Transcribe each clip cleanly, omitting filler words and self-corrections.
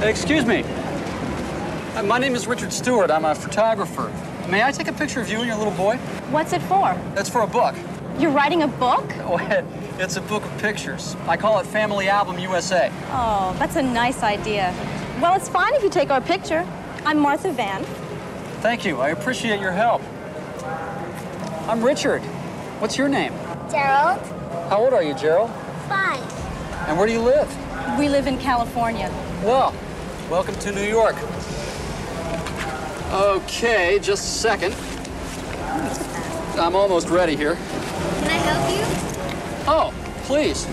Excuse me. My name is Richard Stewart. I'm a photographer. May I take a picture of you and your little boy? What's it for? That's for a book. You're writing a book? Oh, it's a book of pictures. I call it Family Album USA. Oh, that's a nice idea. Well, it's fine if you take our picture. I'm Martha Van. Thank you. I appreciate your help. I'm Richard. What's your name? Gerald. How old are you, Gerald? 5. And where do you live? We live in California. Well, welcome to New York. Okay, just a second. I'm almost ready here. Can I help you? Oh, please.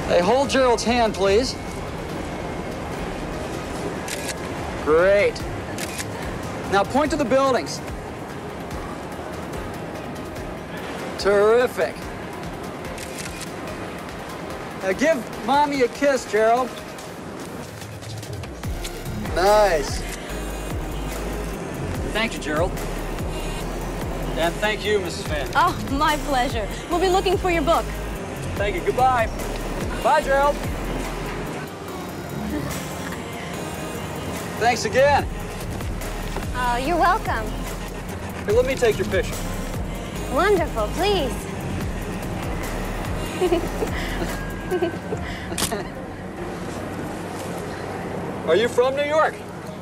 Hey, hold Gerald's hand, please. Great. Now point to the buildings. Terrific. Now give Mommy a kiss, Gerald. Nice. Thank you, Gerald. And thank you, Mrs. Van. Oh, my pleasure. We'll be looking for your book. Thank you. Goodbye. Bye, Gerald. Thanks again. Oh, you're welcome. Here, let me take your picture. Wonderful, please. Are you from New York?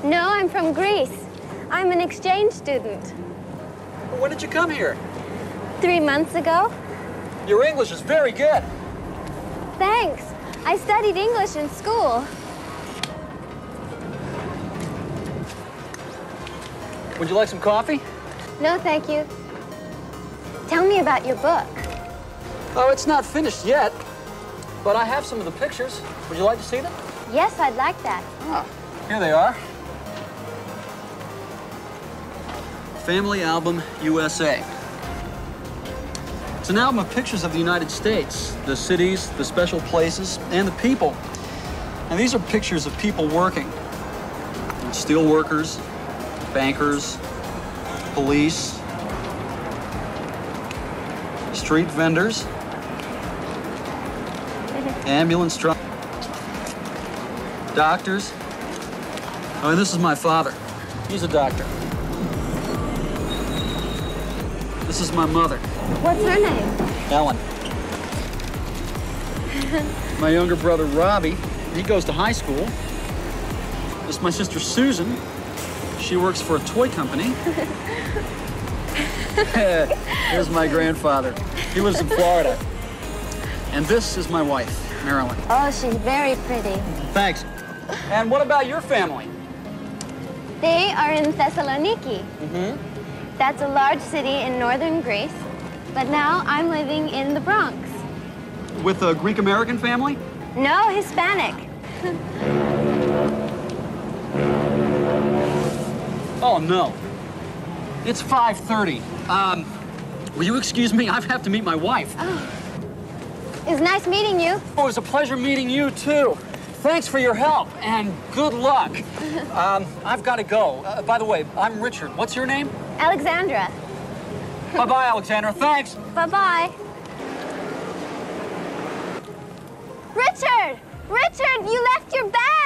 No, I'm from Greece. I'm an exchange student. When did you come here? 3 months ago. Your English is very good. Thanks. I studied English in school. Would you like some coffee? No, thank you. Tell me about your book. Oh, it's not finished yet, but I have some of the pictures. Would you like to see them? Yes, I'd like that. Ah, here they are. Family Album USA. It's an album of pictures of the United States, the cities, the special places, and the people. And these are pictures of people working. Steel workers, bankers, police, street vendors, ambulance drivers, doctors. Oh, and this is my father. He's a doctor. This is my mother. What's her name? Ellen. My younger brother, Robbie, he goes to high school. This is my sister, Susan. She works for a toy company. Here's my grandfather. He lives in Florida. And this is my wife, Marilyn. Oh, she's very pretty. Thanks. And what about your family? They are in Thessaloniki. Mm-hmm. That's a large city in northern Greece. But now I'm living in the Bronx. With a Greek-American family? No, Hispanic. Oh, no. It's 5:30. Will you excuse me? I have to meet my wife. Oh. It's nice meeting you. Oh, it was a pleasure meeting you, too. Thanks for your help, and good luck. I've got to go. By the way, I'm Richard. What's your name? Alexandra. Bye-bye, Alexandra. Thanks. Bye-bye. Richard! Richard, you left your bag!